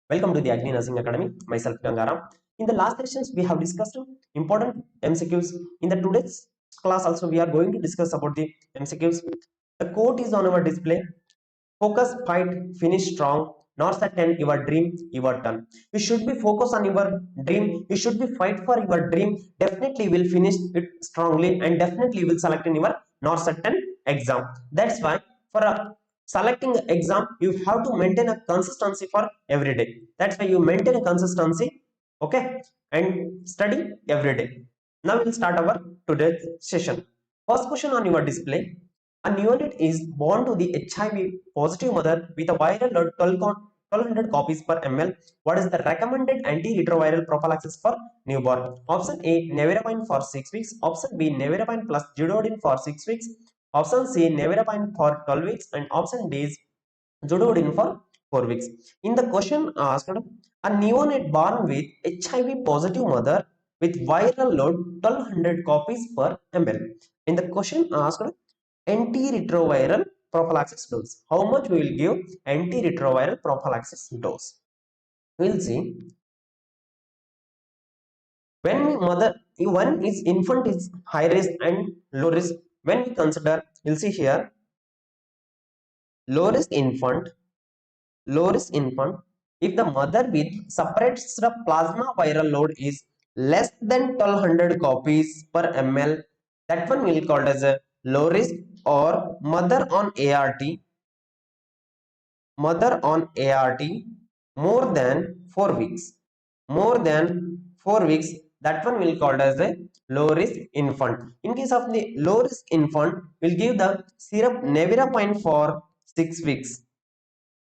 Welcome to the Agni Nursing Academy. Myself Gangaram. In the last sessions, we have discussed important MCQs. In the today's class, also we are going to discuss about the MCQs. The quote is on our display. Focus, fight, finish strong. NORCET-10, your dream, your turn. You should be focused on your dream. You should be fight for your dream. Definitely will finish it strongly and definitely will select in your NORCET-10 exam. That's why for a selecting exam, you have to maintain a consistency for every day. That's why you maintain a consistency, okay, and study every day. Now we'll start our today's session. First question on your display. A neonate is born to the HIV positive mother with a viral load 1200 copies per ml. What is the recommended antiretroviral prophylaxis for newborn? Option A, nevirapine for 6 weeks. Option B, nevirapine plus zidovudine for 6 weeks. Option C, nevirapine for 12 weeks. And option D is zidovudine for 4 weeks. In the question asked, a neonate born with HIV positive mother with viral load 1200 copies per ml. In the question asked, antiretroviral prophylaxis dose. How much we will give antiretroviral prophylaxis dose? We'll see. When infant is high risk and low risk, when we consider, we'll see here, low risk infant, if the mother with separates the plasma viral load is less than 1200 copies per ml, that one will be called as a low risk. Or mother on ART more than 4 weeks, that one will called as a low risk infant. In case of the low risk infant, we'll give the syrup nevirapine for 6 weeks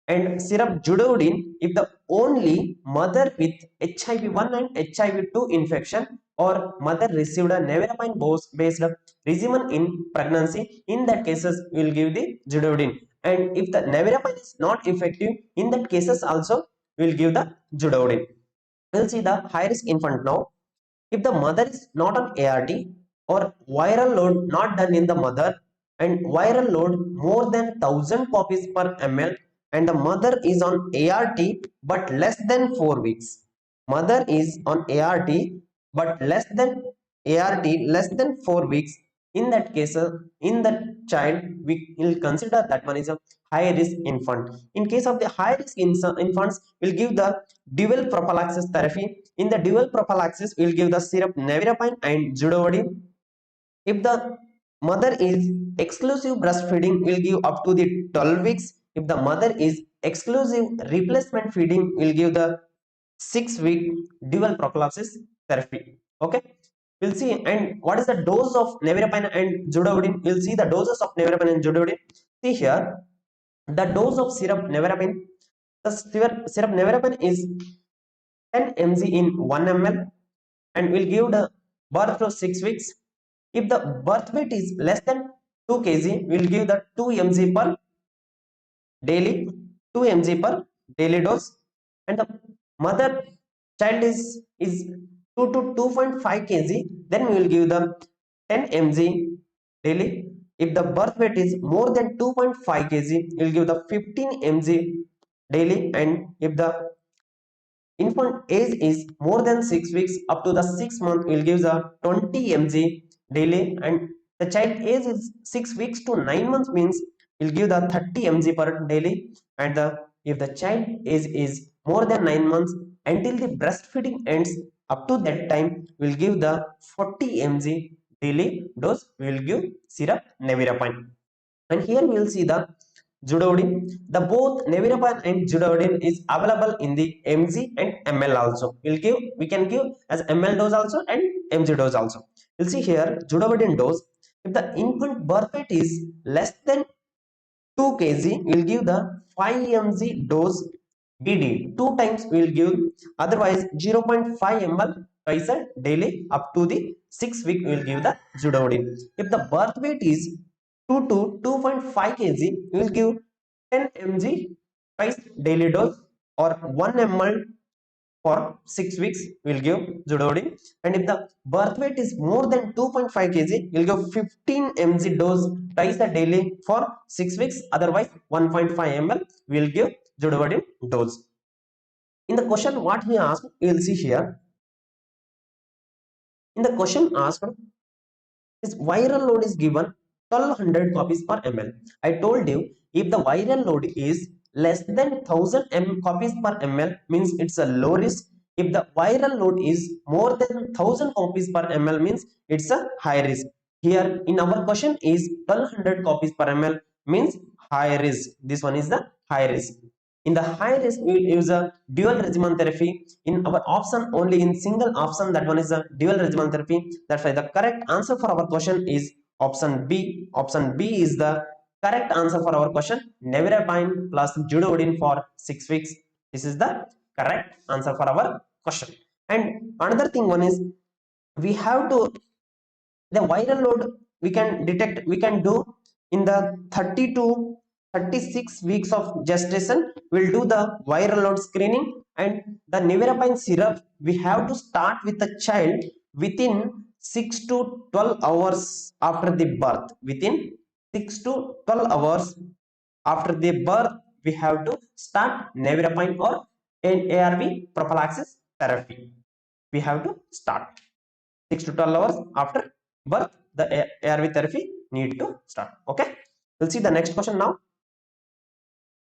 and syrup zidovudine if the only mother with HIV-1 and HIV-2 infection or mother received a nevirapine based regimen in pregnancy. In that cases, we will give the zidovudine. And if the nevirapine is not effective, in that cases also we will give the zidovudine. We'll see the high risk infant now. If the mother is not on ART or viral load not done in the mother and viral load more than 1000 copies per ml, and the mother is on ART but less than 4 weeks. Mother is on ART but less than 4 weeks. In that case, in that child, we will consider that one is a high risk infant. In case of the high risk infants, we'll give the dual prophylaxis therapy. In the dual prophylaxis, we'll give the syrup nevirapine and zidovudine. If the mother is exclusive breastfeeding, we'll give up to the 12 weeks. If the mother is exclusive replacement feeding, we'll give the 6-week dual prophylaxis therapy. Okay, we'll see. And what is the dose of nevirapine and zidovudine? We'll see the doses of nevirapine and zidovudine. See here, the dose of syrup nevirapine. The syrup nevirapine is 10 mg in 1 ml and will give the birth to 6 weeks. If the birth weight is less than 2 kg, we will give the 2 mg per daily, 2 mg per daily dose. And the mother child is 2 to 2.5 kg, then we will give the 10 mg daily. If the birth weight is more than 2.5 kg, we will give the 15 mg daily. And if the infant age is more than 6 weeks up to the 6 month, we will give the 20 mg daily. And the child age is 6 weeks to 9 months means we'll give the 30 mg per daily. And if the child age is more than 9 months until the breastfeeding ends, up to that time we'll give the 40 mg daily dose. We will give syrup nevirapine. And here we will see the zidovudine. The both nevirapine and zidovudine is available in the mg and ml also. We can give as ml dose also and mg dose also. We'll see here zidovudine dose. If the infant birth weight is less than 2 kg, we'll give the 5 mg dose BD. 2 times we will give, otherwise 0.5 ml twice a daily up to the 6 week we will give the zidovudine. If the birth weight is 2 to 2.5 kg, we will give 10 mg twice daily dose or 1 ml for 6 weeks we will give zidovudine. And if the birth weight is more than 2.5 kg, we will give 15 mg dose twice a daily for 6 weeks, otherwise 1.5 ml we will give zidovudine dose. In the question what he asked, you will see here. In the question asked, his viral load is given 1200 copies per ml. I told you if the viral load is less than 1000 copies per ml means it's a low risk. If the viral load is more than 1000 copies per ml means it's a high risk. Here in our question is 1200 copies per ml means high risk. This one is the high risk. In the high risk, we will use a dual regimen therapy. In our option, only in single option, that one is a dual regimen therapy. That's why the correct answer for our question is option B. Option B is the correct answer for our question. Nevirapine plus judovodin for 6 weeks. This is the correct answer for our question. And another thing one is, we have to, the viral load we can detect, we can do in the 30 to 36 weeks of gestation. We'll do the viral load screening, and the nevirapine syrup we have to start with the child within 6 to 12 hours after the birth. Within 6 to 12 hours after the birth we have to start nevirapine or an ARV prophylaxis therapy. We have to start 6 to 12 hours after birth. The ARV therapy need to start. Okay, we'll see the next question now.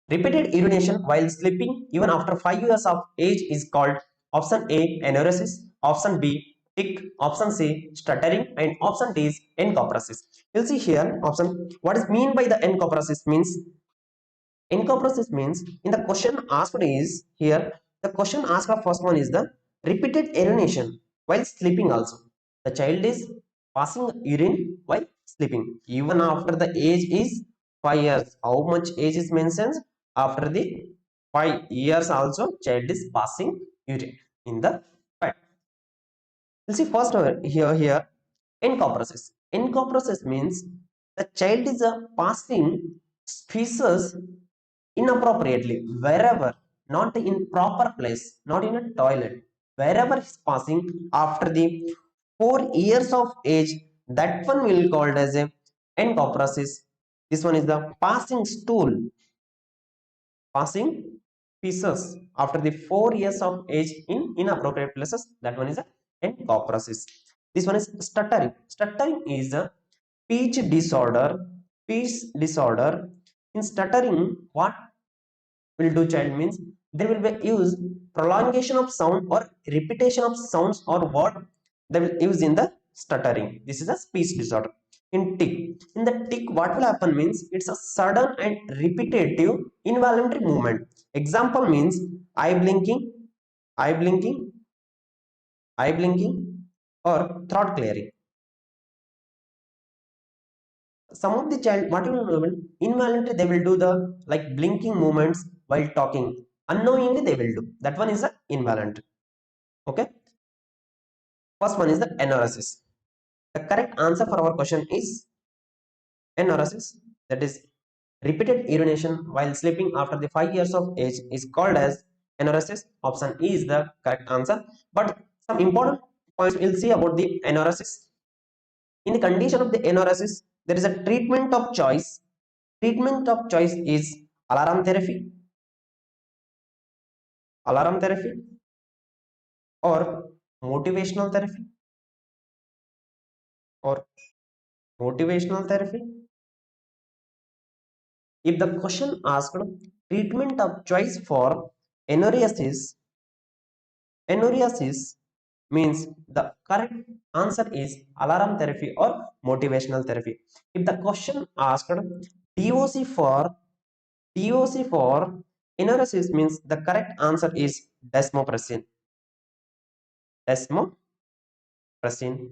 Repeated urination while sleeping even after 5 years of age is called option A enuresis, option B tic, option C stuttering, and option D is encopresis. You'll see here option. What is mean by the encopresis means? Encopresis means, in the question asked is here, the question asked of first one is the repeated urination while sleeping also. The child is passing urine while sleeping even after the age is 5 years. How much age is mentioned? After the 5 years also child is passing urine in the bed. We'll see first here encopresis. Encopresis means the child is passing feces inappropriately wherever, not in proper place, not in a toilet, wherever he's passing after the 4 years of age, that one will be called as a encopresis. This one is the passing stool, passing feces after the 4 years of age in inappropriate places, that one is a encopresis. This one is stuttering. Stuttering is a speech disorder. Speech disorder. In stuttering, what will do child means, there will be use prolongation of sound or repetition of sounds or word they will use in the stuttering. This is a speech disorder. In tic, in the tic what will happen means, it's a sudden and repetitive involuntary movement. Example means eye blinking, eye blinking, eye blinking, or throat clearing. Some of the child, what will happen, involuntary they will do the like blinking movements while talking, unknowingly they will do, that one is the involuntary. Okay, first one is the enuresis. The correct answer for our question is enuresis, that is repeated urination while sleeping after the 5 years of age is called as enuresis. Option E is the correct answer. But some important points we'll see about the enuresis. In the condition of the enuresis, there is a treatment of choice. Treatment of choice is alarm therapy, alarm therapy, or motivational therapy, or motivational therapy. If the question asked treatment of choice for enuresis, enuresis means the correct answer is alarm therapy or motivational therapy. If the question asked DOC for enuresis means the correct answer is desmopressin. Desmopressin.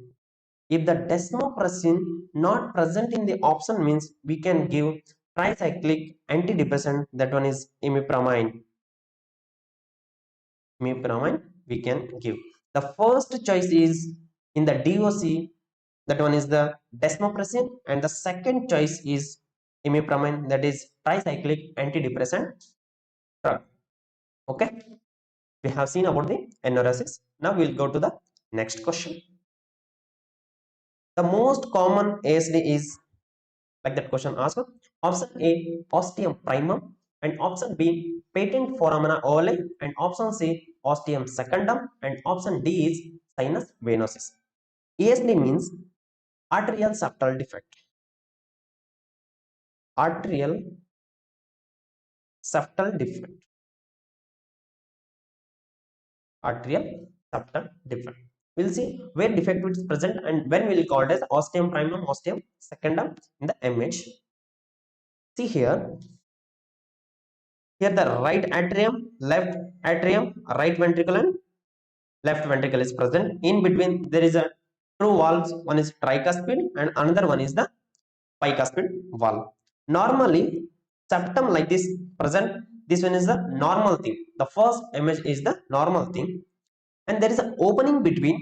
If the desmopressin not present in the option means we can give tricyclic antidepressant, that one is imipramine. Imipramine we can give. The first choice is in the DOC, that one is the desmopressin, and the second choice is imipramine, that is tricyclic antidepressant drug. Okay, we have seen about the enuresis. Now we'll go to the next question. The most common ASD is, like that question asked, option A osteum primum, and option B patent foramina ovale, and option C ostium secundum, and option D is sinus venosus. ESD means arterial septal defect. Arterial septal defect. Arterial septal defect. We'll see where defect is present and when we'll call it as ostium primum, ostium secundum in the image. See here. Here the right atrium, left atrium, right ventricle and left ventricle is present. In between there is a two valves. One is tricuspid and another one is the bicuspid valve. Normally septum like this present. This one is the normal thing. The first image is the normal thing, and there is an opening between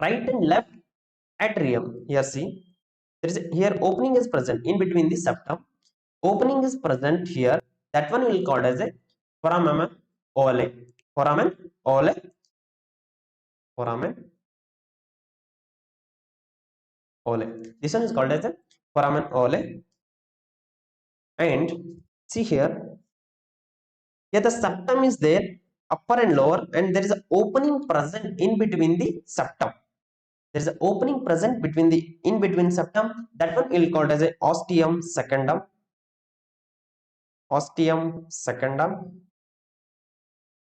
right and left atrium. Here see, there is here opening is present in between the septum. Opening is present here. That one will called as a foramen ovale. Foramen ovale. Foramen ovale. This one is called as a foramen ovale. And see here, the septum is there, upper and lower, and there is an opening present in between the septum. There is an opening present between the in between septum. That one will called as a ostium secundum. Ostium secundum.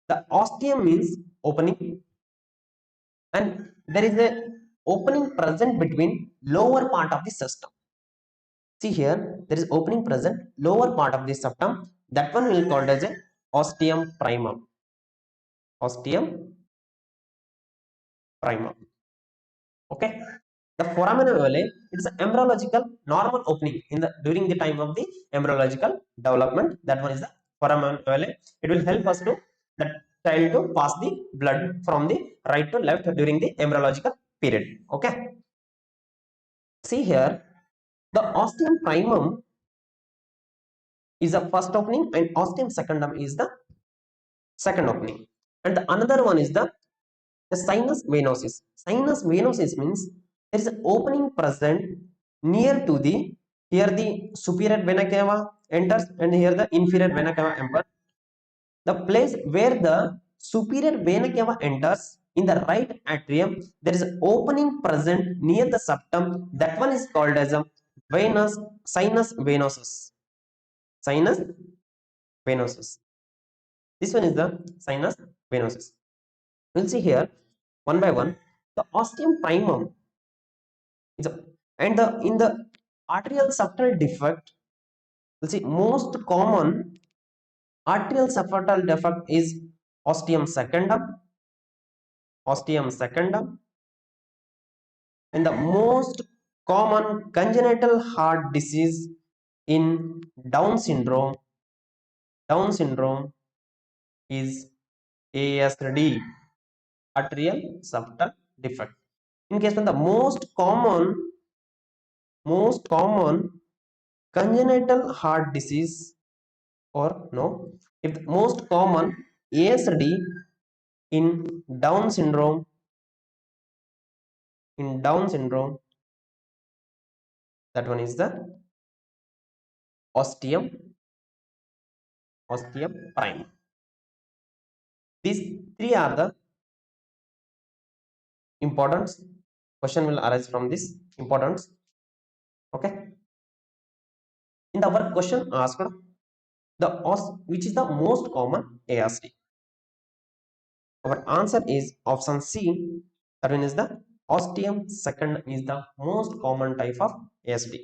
The ostium means opening, and there is a opening present between lower part of the system. See here, there is opening present lower part of the septum. That one will called as a ostium primum. Ostium primum. Okay. The foramen ovale, it is an embryological normal opening in the during the time of the embryological development. That one is the foramen ovale. It will help us to the child to pass the blood from the right to left during the embryological period. Okay. See here, the ostium primum is the first opening and ostium secundum is the second opening. And the another one is the sinus venosus. Sinus venosus means there is an opening present near to the, here the superior vena cava enters and here the inferior vena cava enters. The place where the superior vena cava enters in the right atrium, there is an opening present near the septum. That one is called as a venous sinus venosus. Sinus venosus. This one is the sinus venosus. We'll see here one by one. The ostium primum is a, and the in the arterial septal defect, we'll see most common arterial septal defect is ostium secundum. Ostium secundum. And the most common congenital heart disease in Down syndrome is ASD, arterial septal defect. In case of the most common congenital heart disease, or no, if the most common ASD in Down syndrome, that one is the ostium primum. These three are the importance. Question will arise from this importance. Okay. In our question asked, which is the most common ASD? Our answer is option C. That one is the ostium secundum is the most common type of ASD.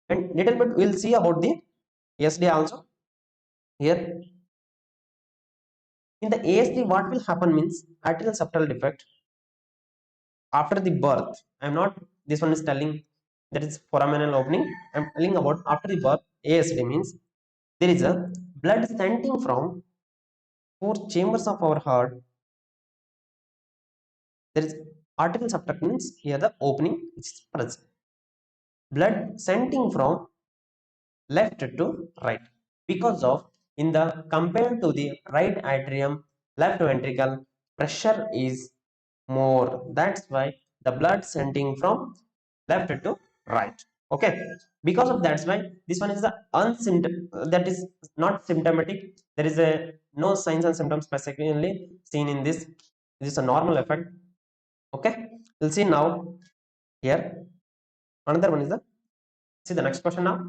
And little bit we'll see about the ASD also. Here in the ASD, what will happen means arterial septal defect after the birth. I'm not, this one is telling that is foraminal opening. I'm telling about after the birth. ASD means there is a blood sending from four chambers of our heart. There is arterial septal means here the opening is present. Blood sending from left to right, because of in the compared to the right atrium, left ventricle pressure is more. That's why the blood sending from left to right. Okay, because of that's why this one is the that is not symptomatic. There is a no signs and symptoms specifically seen in this. This is a normal effect. Okay, we'll see now here. Another one is the, see the next question now.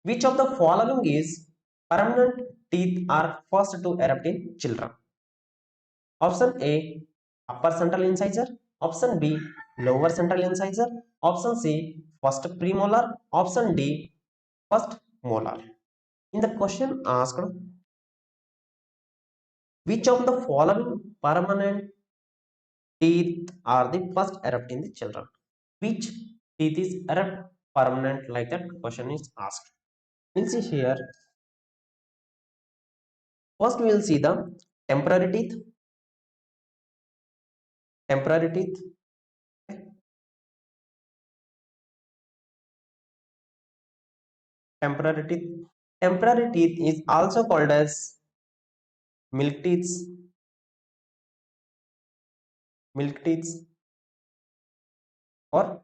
Which of the following is permanent teeth are first to erupt in children? Option A, upper central incisor. Option B, lower central incisor. Option C, first premolar. Option D, first molar. In the question asked, which of the following permanent teeth are the first erupt in the children? Which teeth is erupt permanent, like that question is asked. We'll see here. First we will see the temporary teeth. Temporary teeth. Temporary teeth. Temporary teeth is also called as milk teeth, milk teeth, or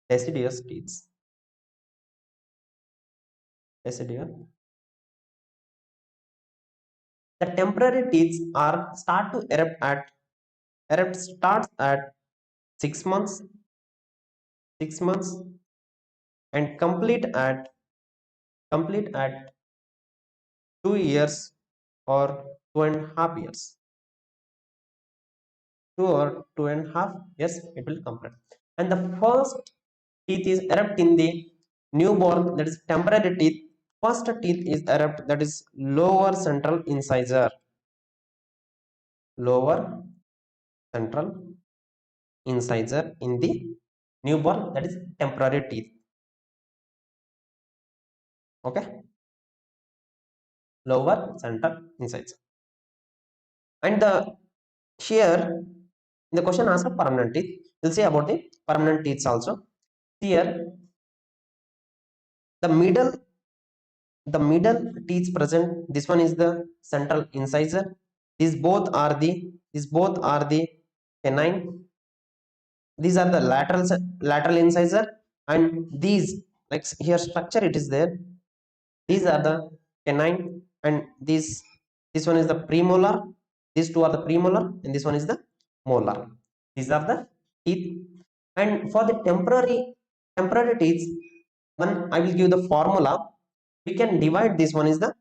deciduous teeth. Deciduous. The temporary teeth are start to erupt starts at 6 months, 6 months, and complete at 2 years or 2.5 years. 2 or 2.5 years it will complete. And the first teeth is erupt in the newborn, that is temporary teeth. First teeth is erupt, that is lower central incisor. Lower central incisor in the newborn, that is temporary teeth. Okay, lower central incisor. And the here in the question answer permanent teeth, we'll say about the permanent teeth also. Here the middle teeth present, this one is the central incisor. These both are the canine. These are the lateral incisor, and these, like here structure it is there, these are the canine, and this one is the premolar. These two are the premolar, and this one is the molar. These are the teeth. And for the temporary teeth, one I will give the formula. We can divide, this one is the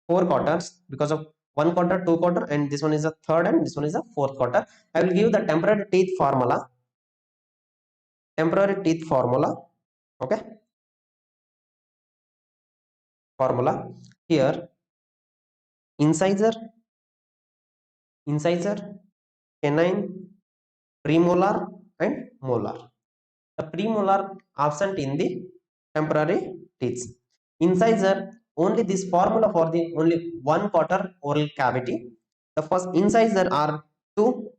4 quarters because of 1 quarter, 2 quarter, and this one is the third, and this one is the fourth quarter. I will give the temporary teeth formula. Temporary teeth formula. Okay, formula here: incisor, canine, premolar, and molar. The premolar absent in the temporary teeth. Incisor, only this formula for the only 1 quarter oral cavity. The first incisor are 2,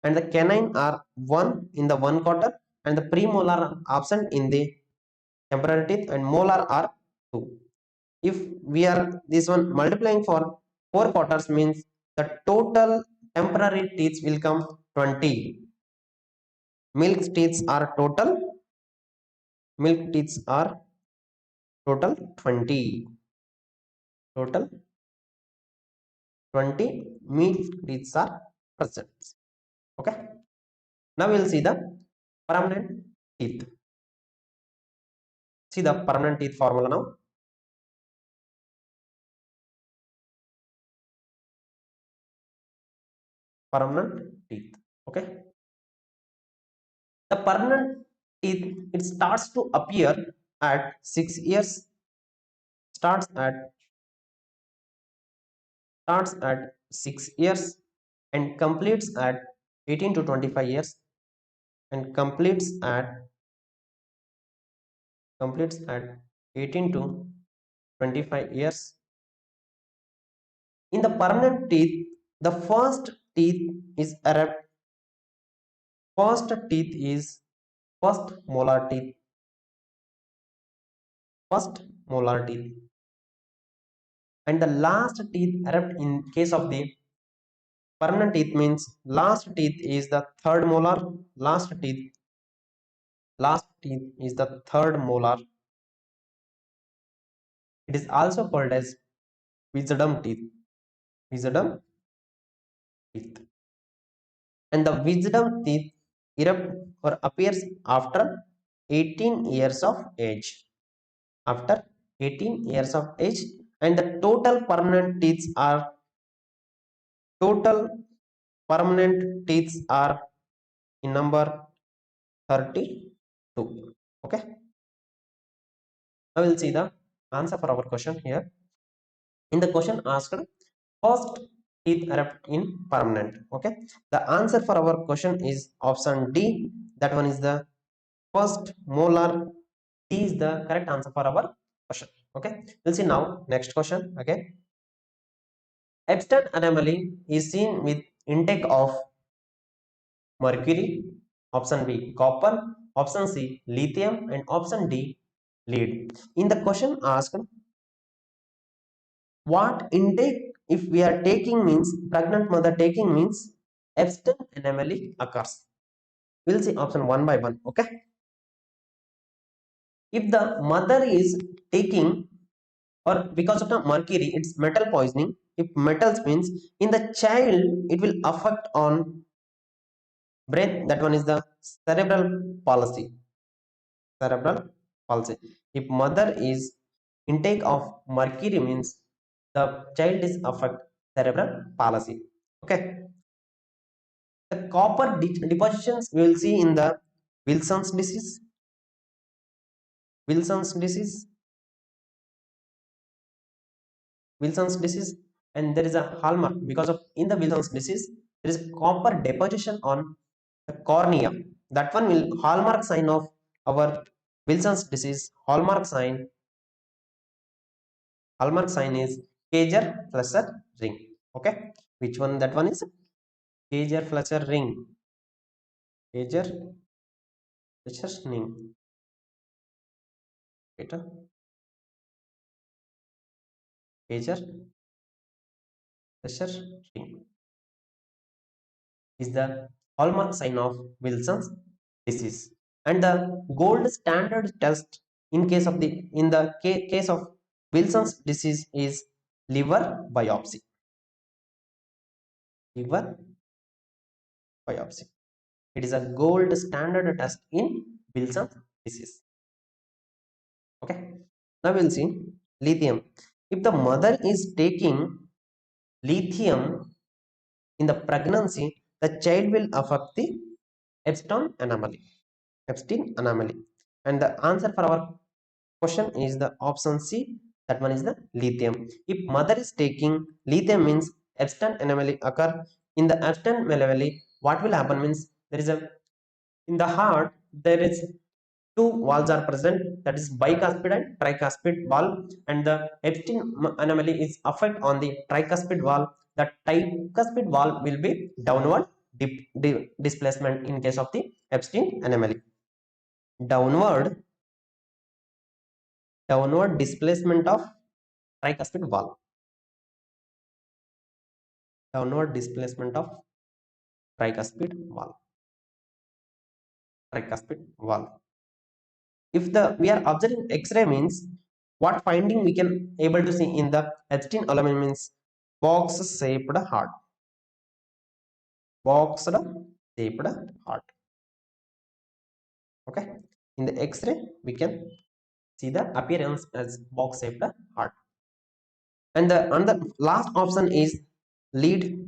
and the canine are 1 in the 1 quarter, and the premolar are absent in the temporary teeth, and molar are 2. If we are this one multiplying for 4 quarters, means the total temporary teeth will come 20. Milk teeth are total 20. Total 20 milk teeth are present. Okay, now we will see the permanent teeth. See the permanent teeth formula now. Permanent teeth. Okay, the permanent teeth, it starts to appear at 6 years, starts at 6 years, and completes at 18 to 25 years, and completes at 18 to 25 years. In the permanent teeth, the first teeth is erupt. First teeth is first molar teeth. First molar teeth. And the last teeth erupt in case of the permanent teeth, means last teeth is the third molar. Last teeth last teeth is the third molar. It is also called as wisdom teeth. Wisdom teeth. And the wisdom teeth erupt or appears after 18 years of age. After 18 years of age, and the total permanent teeth are in number 32. Okay, I will see the answer for our question here. In the question asked, first teeth erupt in permanent. Okay, the answer for our question is option D. That one is the first molar. D is the correct answer for our question. Okay, we'll see now next question. Okay, Epstein anomaly is seen with intake of mercury, option B copper, option C lithium, and option D lead. In the question asked, what intake if we are taking means pregnant mother taking means Epstein anomaly occurs. We'll see option one by one. Okay, if the mother is taking or because of the mercury, it's metal poisoning. If metals means in the child it will affect on brain. That one is the cerebral palsy. Cerebral palsy. If mother is intake of mercury means the child is affect cerebral palsy. Okay, the copper depositions we will see in the wilson's disease. wilson's disease Wilson's disease, and there is a hallmark because of in the Wilson's disease there is copper deposition on the cornea. That one will hallmark sign of our Wilson's disease. Hallmark sign is Kgmu ring. Okay, which one that one is? Kgmu ring. Kgmu ring. Kgmu ring is the hallmark sign of Wilson's disease, and the gold standard test in case of the case of Wilson's disease is liver biopsy. Liver biopsy. It is a gold standard test in Wilson's disease. Okay. Now we'll see lithium. If the mother is taking lithium in the pregnancy, the child will affect the Epstein anomaly. Epstein anomaly. And the answer for our question is the option C. That one is the lithium. If mother is taking lithium means Epstein anomaly occur. In the Epstein anomaly, what will happen means there is a in the heart there is two valves are present, that is bicuspid and tricuspid valve, and the Epstein anomaly is affect on the tricuspid valve. The tricuspid valve will be downward displacement in case of the Epstein anomaly. Downward displacement of tricuspid valve. Downward displacement of tricuspid valve. If we are observing X-ray means what finding we can able to see in the Epstein anomaly means box shaped heart. Box shaped heart. Okay, in the X-ray we can see the appearance as box shaped heart. And the last option is lead.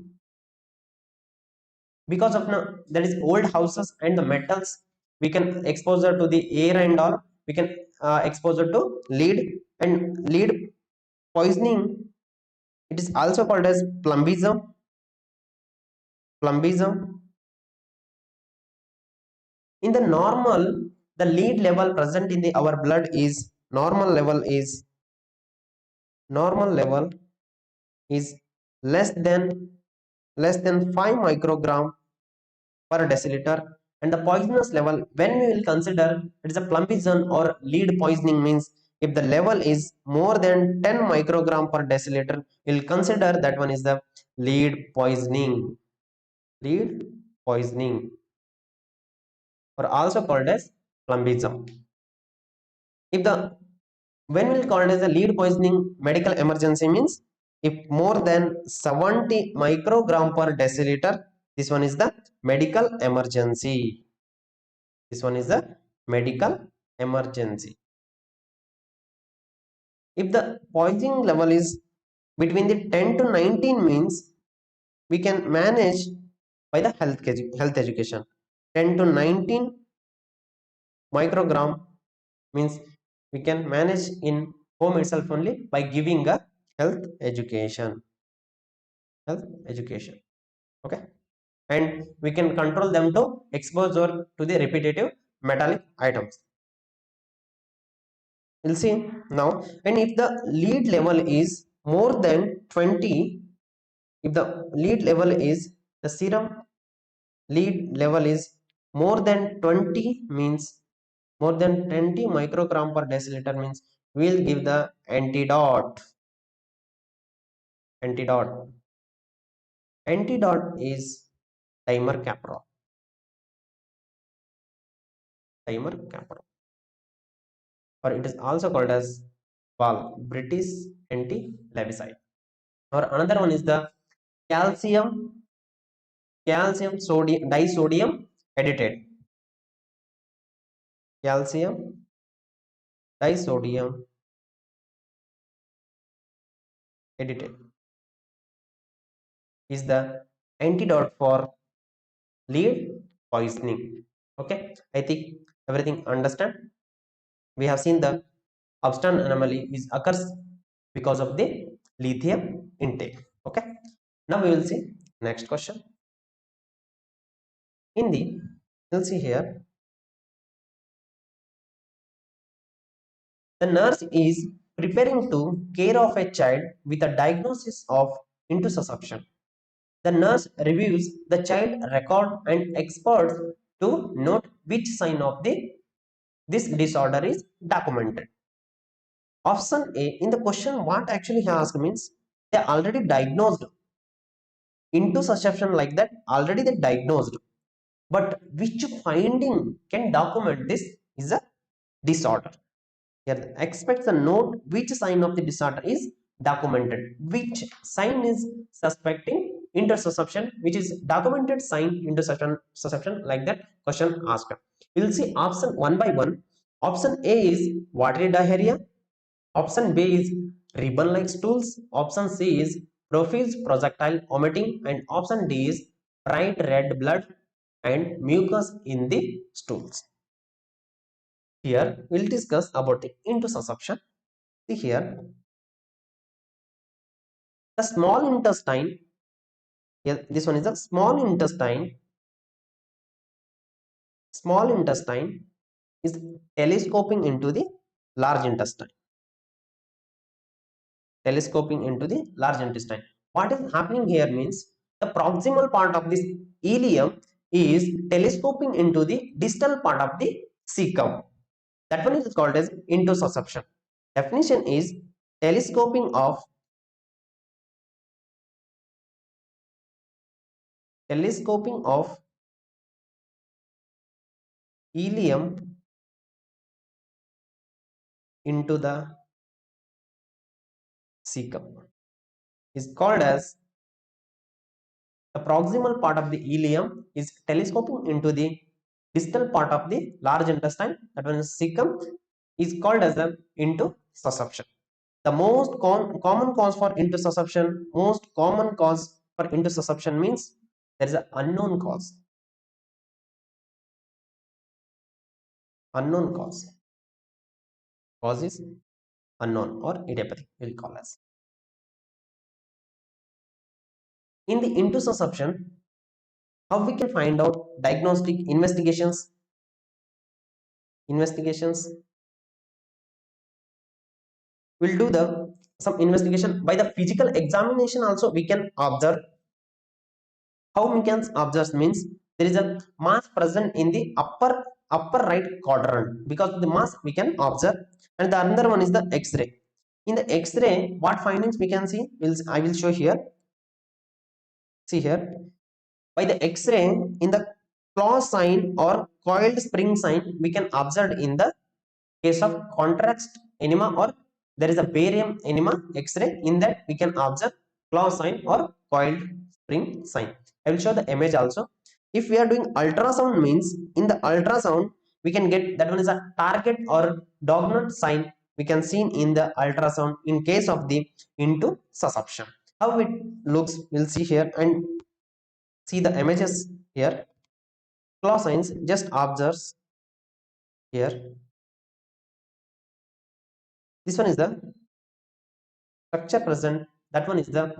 Because of there is old houses and the metals, we can exposure to the air and all, we can exposure to lead, and lead poisoning, it is also called as plumbism. In the normal, the lead level present in the our blood is normal level is less than 5 microgram per deciliter, and the poisonous level when we will consider it is a plumbism or lead poisoning means if the level is more than 10 microgram per deciliter, we will consider that one is the lead poisoning. Lead poisoning, or also called as plumbism. If the when will called as a lead poisoning medical emergency means if more than 70 microgram per deciliter, this one is the medical emergency. This one is the medical emergency. If the poisoning level is between the 10 to 19 means we can manage by the health education. 10 to 19 microgram means we can manage in home itself only by giving a health education. Okay, and we can control them to exposure to the repetitive metallic items. We'll see now. And if the lead level is more than 20, if the lead level is the serum lead level is more than 20 means more than 20 microgram per deciliter means we'll give the antidote. Antidote is timer caprol, or it is also called as British anti-larvicide. Or another one is the calcium sodium disodium edited. Calcium disodium edited is the antidote for lead poisoning. Okay, I think everything understand. We have seen the Upstern anomaly is occurs because of the lithium intake. Okay, now we will see next question. In the we'll see here, the nurse is preparing to care of a child with a diagnosis of intussusception. The nurse reviews the child record and experts to note which sign of this disorder is documented. Option A, in the question what actually he asked means they already diagnosed intussusception, like that already they diagnosed, but which finding can document this is a disorder. Here expects a note which sign of the disorder is documented, which sign is suspecting intersusception, which is documented sign intersusception, like that question asked. We'll see option one by one. Option A is watery diarrhea. Option B is ribbon like stools. Option C is profuse projectile vomiting, and option D is bright red blood and mucus in the stools. Here we'll discuss about the intussusception. See here, the small intestine. Here, this one is the small intestine. Small intestine is telescoping into the large intestine. Telescoping into the large intestine. What is happening here means the proximal part of this ileum is telescoping into the distal part of the cecum. That one is called as intussusception. Definition is telescoping of ileum into the cecum is called as the proximal part of the ileum is telescoping into the distal part of the large intestine, that one is cecum, is called as the intussusception. The most common cause for intussusception, means there is an unknown cause. Cause is unknown or idiopathic, we'll call as. In the intussusception, how we can find out diagnostic investigations? We'll do some investigation by the physical examination. Also we can observe. How we can observe means there is a mass present in the upper right quadrant. Because of the mass we can observe. And the another one is the X-ray. In the X-ray, what findings we can see? I will show here. See here, by the X-ray, in the claw sign or coiled spring sign we can observe in the case of contrast enema, or there is a barium enema X-ray. In that we can observe claw sign or coiled spring sign. I will show the image also. If we are doing ultrasound, means in the ultrasound we can get that one is a target or dog sign we can see in the ultrasound in case of the into susception. How it looks we'll see here, and see the images here. Claw signs just observes here. This one is the structure present. That one is the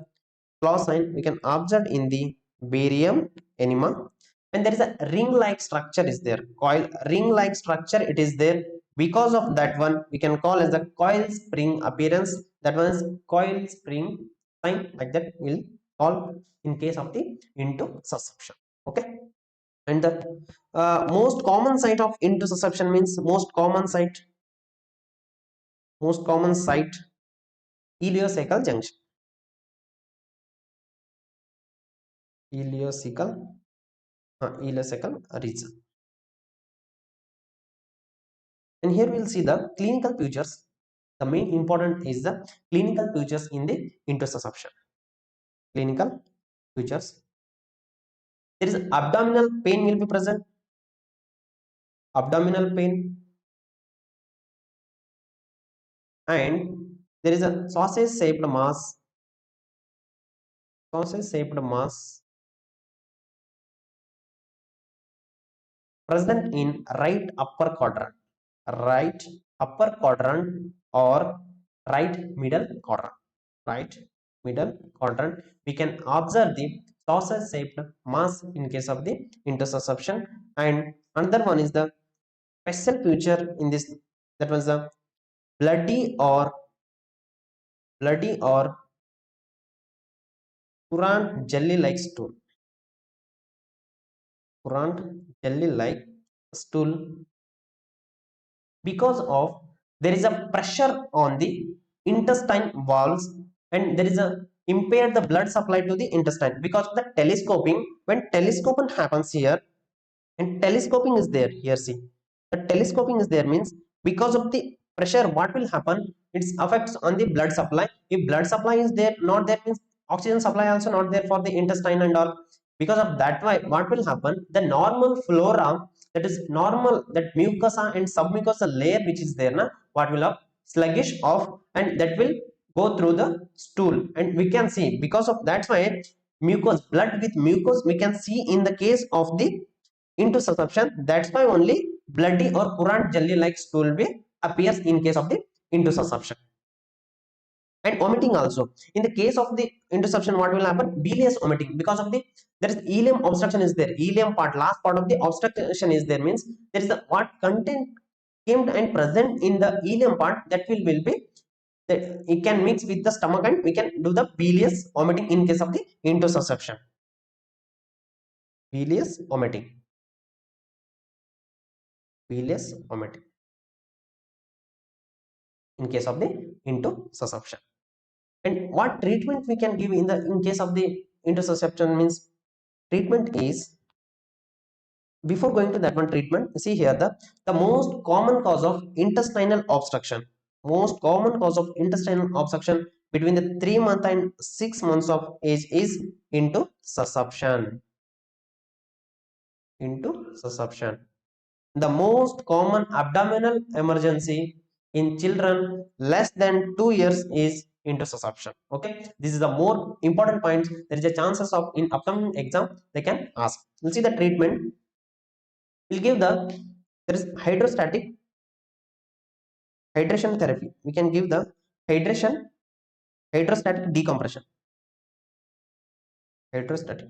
claw sign we can observe in the barium enema. When there is a ring like structure is there, coil ring like structure it is there, because of that one we can call as the coil spring appearance. That one is coil spring sign, like that we'll call in case of the into susception. Okay. And the most common site of into susception means most common site ileocecal junction. Ileocecal ileocecal region. And here we'll see the clinical features. The main important is the clinical features in the intersusception. Clinical features. There is abdominal pain will be present. Abdominal pain. And there is a sausage shaped mass. Sausage shaped mass present in right upper quadrant. Right upper quadrant or right middle quadrant. Right middle quadrant we can observe the sausage shaped mass in case of the intersusception. And another one is the special feature in this, that was the bloody or currant jelly like stool. Currant jelly like stool, because of there is a pressure on the intestine walls, and there is a impaired the blood supply to the intestine because of the telescoping. When telescoping happens here, and telescoping is there here, see the telescoping is there means because of the pressure what will happen, it affects on the blood supply. If blood supply is there not there means oxygen supply also not there for the intestine and all. Because of that, why what will happen, the normal flora, that is normal, that mucosa and submucosa layer which is there na, what will have sluggish off, and that will go through the stool. And we can see because of that's why mucus, blood with mucus we can see in the case of the into susception. That's why only bloody or currant jelly like stool be appears in case of the into susception. And vomiting also in the case of the interception, what will happen, bilious vomiting, because of the there is ileum obstruction is there, ileum part, last part of the obstruction is there, means there is a what content came and present in the ileum part, that will be that it can mix with the stomach and we can do the bilious vomiting in case of the intersusception. Bilious vomiting, bilious vomiting in case of the intersusception. And what treatment we can give in the in case of the intersusception means, treatment is, before going to that one treatment, see here the most common cause of intestinal obstruction, most common cause of intestinal obstruction between the 3 month and 6 months of age is into susception. Into susception. The most common abdominal emergency in children less than 2 years is intersusception. Okay, this is the more important point. There is a chances of in upcoming exam they can ask. We'll see the treatment. We'll give the, there is hydration therapy. We can give the hydrostatic decompression. Hydrostatic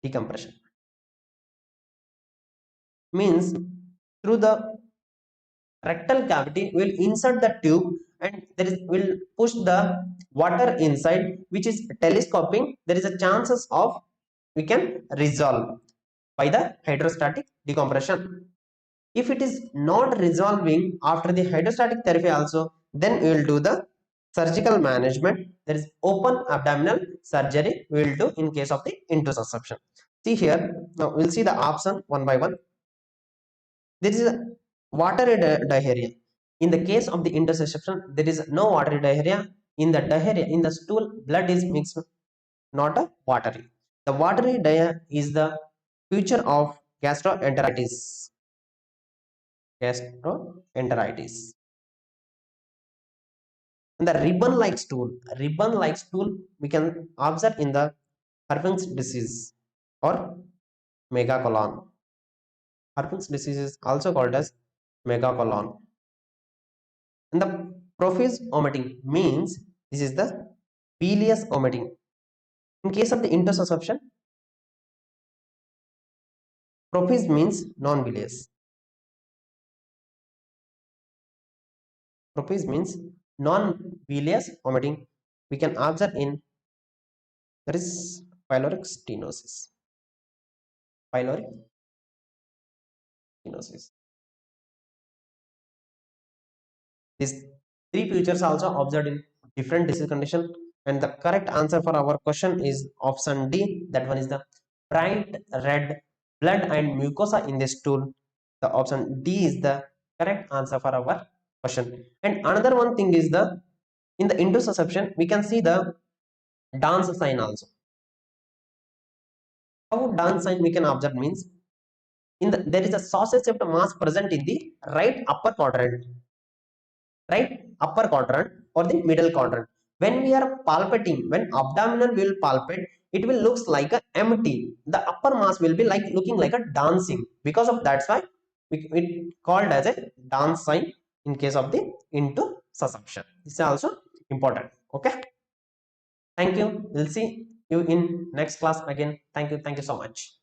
decompression means through the rectal cavity we will insert the tube, and there is will push the water inside, which is telescoping. There is a chances of we can resolve by the hydrostatic decompression. If it is not resolving after the hydrostatic therapy also, then we will do the surgical management. There is open abdominal surgery we will do in case of the intersusception. See here, now we'll see the option one by one. There is a watery diarrhea. In the case of the interception, there is no watery diarrhea. In the diarrhea, in the stool, blood is mixed, not a watery. The watery diarrhea is the future of gastroenteritis. Gastroenteritis. And the ribbon-like stool, we can observe in the Herpes disease or megacolon. Herpes disease is also called as megacolon. And the profuse vomiting means this is the bilious vomiting. In case of the intussusception, profuse means non-bilious. Profuse means non-bilious vomiting. We can observe in there is pyloric stenosis. Pyloric stenosis. These three features also observed in different disease condition, and the correct answer for our question is option D. That one is the bright red blood and mucosa in the stool. The option D is the correct answer for our question. And another one thing is the in the intussusception we can see the dance sign also. How dance sign we can observe means in the there is a sausage shaped mass present in the right upper quadrant or the middle quadrant. When we are palpating, when abdominal will palpate, it will looks like a empty. The upper mass will be like looking like a dancing. Because of that's why it called as a dance sign in case of the intussusception. This is also important. Okay, thank you. We'll see you in next class again. Thank you so much.